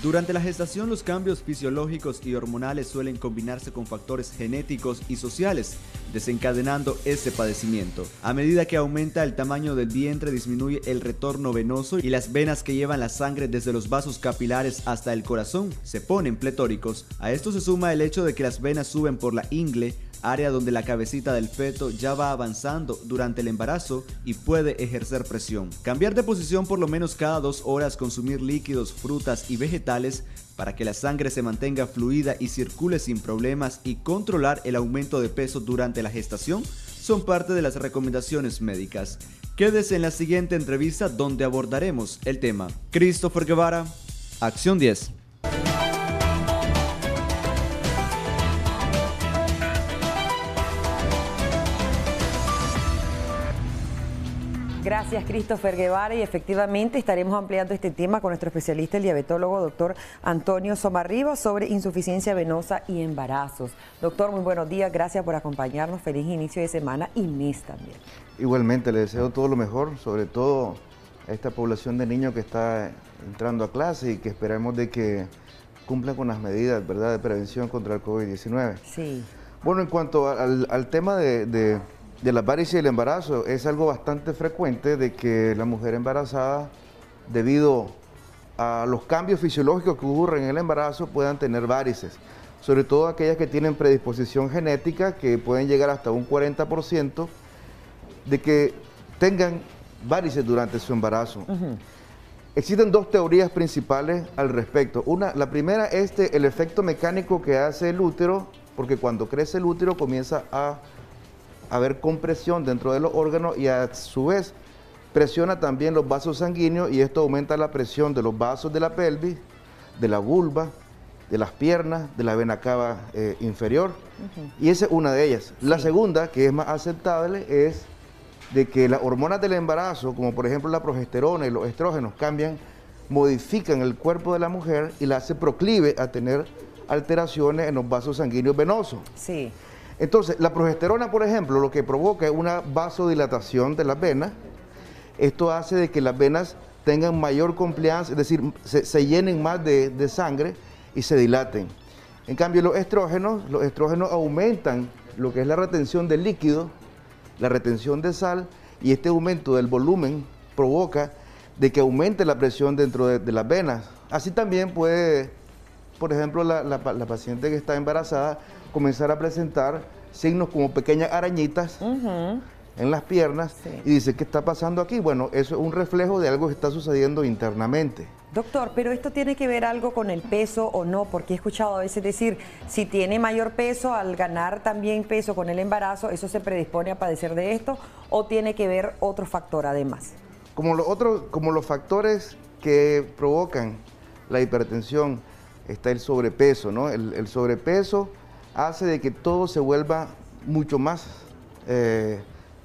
Durante la gestación, los cambios fisiológicos y hormonales suelen combinarse con factores genéticos y sociales, desencadenando este padecimiento. A medida que aumenta el tamaño del vientre, disminuye el retorno venoso y las venas que llevan la sangre desde los vasos capilares hasta el corazón se ponen pletóricos. A esto se suma el hecho de que las venas suben por la ingle, área donde la cabecita del feto ya va avanzando durante el embarazo y puede ejercer presión. Cambiar de posición por lo menos cada 2 horas, consumir líquidos, frutas y vegetales para que la sangre se mantenga fluida y circule sin problemas y controlar el aumento de peso durante la gestación son parte de las recomendaciones médicas. Quédese en la siguiente entrevista donde abordaremos el tema. Christopher Guevara, Acción 10. Gracias, Christopher Guevara, y efectivamente estaremos ampliando este tema con nuestro especialista, el diabetólogo doctor Antonio Somarriba, sobre insuficiencia venosa y embarazos. Doctor, muy buenos días, gracias por acompañarnos, feliz inicio de semana y mes también. Igualmente, le deseo todo lo mejor, sobre todo a esta población de niños que está entrando a clase y que esperamos de que cumplan con las medidas, ¿verdad?, de prevención contra el COVID-19. Sí. Bueno, en cuanto al tema de las varices y el embarazo, es algo bastante frecuente de que la mujer embarazada, debido a los cambios fisiológicos que ocurren en el embarazo, puedan tener varices. Sobre todo aquellas que tienen predisposición genética, que pueden llegar hasta un 40% de que tengan varices durante su embarazo. Existen 2 teorías principales al respecto. La primera es el efecto mecánico que hace el útero, porque cuando crece el útero comienza a haber compresión dentro de los órganos y a su vez presiona también los vasos sanguíneos y esto aumenta la presión de los vasos de la pelvis, de la vulva, de las piernas, de la vena cava inferior, y esa es una de ellas. Sí. La segunda, que es más aceptable, es de que las hormonas del embarazo, como por ejemplo la progesterona y los estrógenos, modifican el cuerpo de la mujer y la hace proclive a tener alteraciones en los vasos sanguíneos venosos. Sí. Entonces, la progesterona, por ejemplo, lo que provoca es una vasodilatación de las venas. Esto hace de que las venas tengan mayor compliance, es decir, se llenen más de sangre y se dilaten. En cambio, los estrógenos aumentan lo que es la retención de líquido, la retención de sal, y este aumento del volumen provoca de que aumente la presión dentro de las venas. Así también puede, por ejemplo, la paciente que está embarazada comenzar a presentar signos como pequeñas arañitas en las piernas, sí. Y dice, ¿qué está pasando aquí? Bueno, eso es un reflejo de algo que está sucediendo internamente. Doctor, ¿pero esto tiene que ver algo con el peso o no? Porque he escuchado a veces decir, si tiene mayor peso, al ganar también peso con el embarazo, ¿eso se predispone a padecer de esto? ¿O tiene que ver otro factor además? Como los factores que provocan la hipertensión, está el sobrepeso, ¿no? El sobrepeso hace de que todo se vuelva mucho más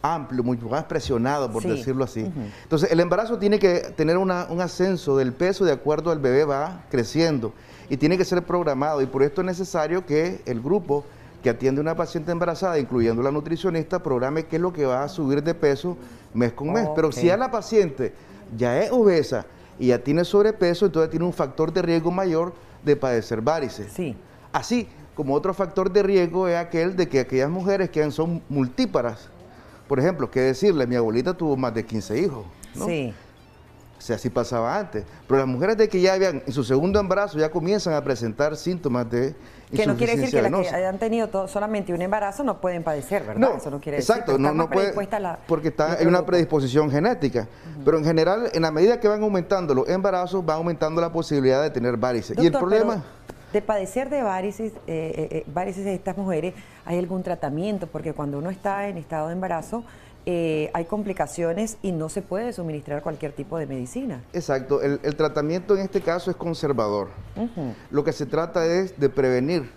amplio, mucho más presionado, por decirlo así. Entonces, el embarazo tiene que tener un ascenso del peso de acuerdo al bebé va creciendo y tiene que ser programado, y por esto es necesario que el grupo que atiende a una paciente embarazada, incluyendo la nutricionista, programe qué es lo que va a subir de peso mes con mes. Pero si ya la paciente ya es obesa y ya tiene sobrepeso, entonces tiene un factor de riesgo mayor de padecer varices. Sí. Así como otro factor de riesgo es aquel de que aquellas mujeres que son multíparas, por ejemplo, qué decirle, mi abuelita tuvo más de 15 hijos, ¿no? Sí. O sea, así pasaba antes. Pero las mujeres de que ya habían, en su segundo embarazo, ya comienzan a presentar síntomas de que no quiere decir que venosa. las que hayan tenido solamente un embarazo no pueden padecer, ¿verdad? No, eso no quiere exacto, decir. no puede, porque hay una predisposición genética. Pero en general, en la medida que van aumentando los embarazos, va aumentando la posibilidad de tener varices. Doctor, y el problema... De padecer de varices de estas mujeres, ¿hay algún tratamiento? Porque cuando uno está en estado de embarazo, hay complicaciones y no se puede suministrar cualquier tipo de medicina. Exacto, el tratamiento en este caso es conservador. Lo que se trata es de prevenir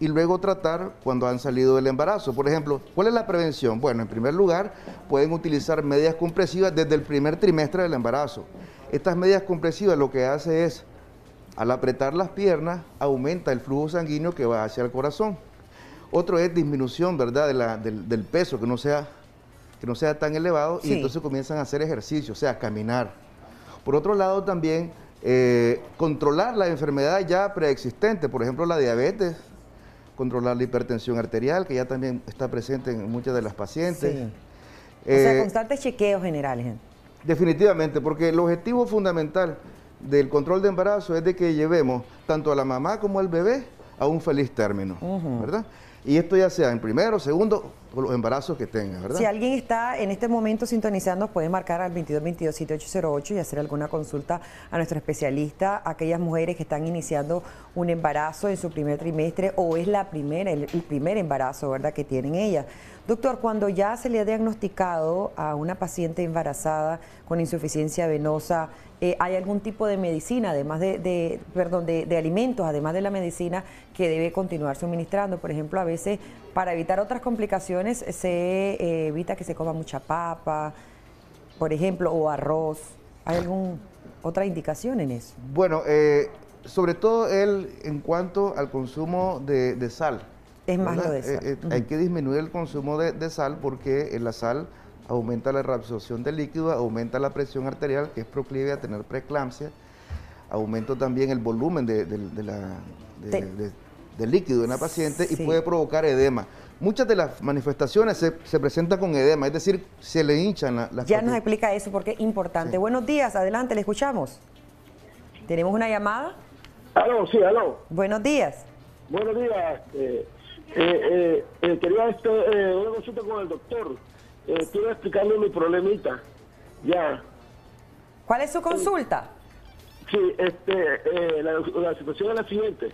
y luego tratar cuando han salido del embarazo. Por ejemplo, ¿cuál es la prevención? Bueno, en primer lugar, pueden utilizar medidas compresivas desde el primer trimestre del embarazo. Estas medidas compresivas lo que hace es, al apretar las piernas, aumenta el flujo sanguíneo que va hacia el corazón. Otro es disminución, ¿verdad?, del peso, que no sea tan elevado, y entonces comienzan a hacer ejercicio, o sea, caminar. Por otro lado, también controlar la enfermedad ya preexistente, por ejemplo la diabetes, controlar la hipertensión arterial, que ya también está presente en muchas de las pacientes. Sí. O sea, constantes chequeos generales. Definitivamente, porque el objetivo fundamental del control de embarazo es de que llevemos tanto a la mamá como al bebé a un feliz término, ¿verdad? Y esto ya sea en primero, segundo, o los embarazos que tenga, ¿verdad? Si alguien está en este momento sintonizando, puede marcar al 2222-7808 y hacer alguna consulta a nuestro especialista. Aquellas mujeres que están iniciando un embarazo en su primer trimestre o es el primer embarazo, ¿verdad?, que tienen ellas. Doctor, cuando ya se le ha diagnosticado a una paciente embarazada con insuficiencia venosa, ¿hay algún tipo de medicina, además de alimentos, además de la medicina, que debe continuar suministrando? Por ejemplo, a veces para evitar otras complicaciones se evita que se coma mucha papa, por ejemplo, o arroz. ¿Hay alguna otra indicación en eso? Bueno, sobre todo en cuanto al consumo de sal. Es más lo de sal. Hay que disminuir el consumo de sal porque la sal aumenta la reabsorción del líquido, aumenta la presión arterial, que es proclive a tener preeclampsia, aumenta también el volumen del líquido en la paciente y puede provocar edema. Muchas de las manifestaciones se presentan con edema, es decir, se le hinchan las Ya nos explica eso porque es importante. Sí. Buenos días, adelante, le escuchamos. ¿Tenemos una llamada? Aló, sí, aló. Buenos días. Buenos días. Quería una consulta con el doctor. Quiero explicarle mi problemita. Ya. ¿Cuál es su consulta? Sí, la situación es la siguiente.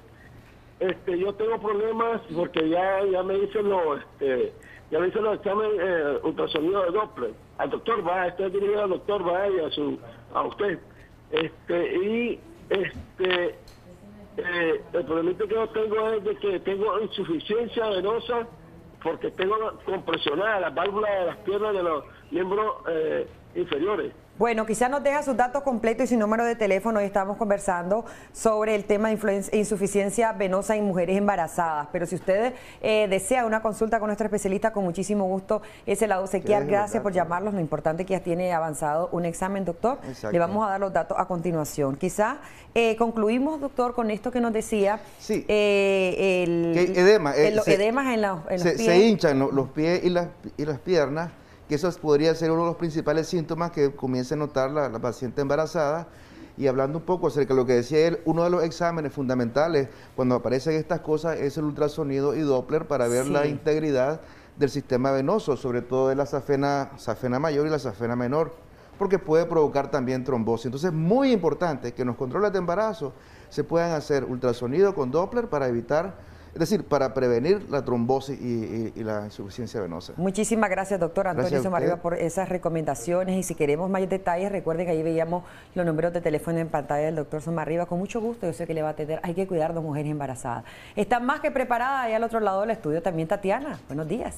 Yo tengo problemas porque ya me hice los exámenes ultrasonido de Doppler. Al doctor va, estoy dirigido al doctor va y a usted. El problema que yo tengo es de que tengo insuficiencia venosa porque tengo compresionadas las válvulas de las piernas de los miembros inferiores. Bueno, quizás nos deja sus datos completos y su número de teléfono. Hoy estamos conversando sobre el tema de insuficiencia venosa en mujeres embarazadas. Pero si usted desea una consulta con nuestro especialista, con muchísimo gusto, se la obsequiar. Gracias por llamarlos. Lo importante es que ya tiene avanzado un examen, doctor. Le vamos a dar los datos a continuación. Quizás concluimos, doctor, con esto que nos decía. Sí. Edemas en los pies. Se hinchan los pies y las piernas. Que eso podría ser uno de los principales síntomas que comience a notar la paciente embarazada. Y hablando un poco acerca de lo que decía él, uno de los exámenes fundamentales cuando aparecen estas cosas es el ultrasonido y Doppler para ver la integridad del sistema venoso, sobre todo de la safena mayor y la safena menor, porque puede provocar también trombosis. Entonces es muy importante que en los controles de embarazo se puedan hacer ultrasonido con Doppler para evitar, es decir, para prevenir la trombosis y la insuficiencia venosa. Muchísimas gracias, doctor Antonio Somarriba, por esas recomendaciones. Y si queremos más detalles, recuerden que ahí veíamos los números de teléfono en pantalla del doctor Somarriba. Con mucho gusto, yo sé que le va a atender. Hay que cuidar a las mujeres embarazadas. Está más que preparada ahí al otro lado del estudio también Tatiana. Buenos días.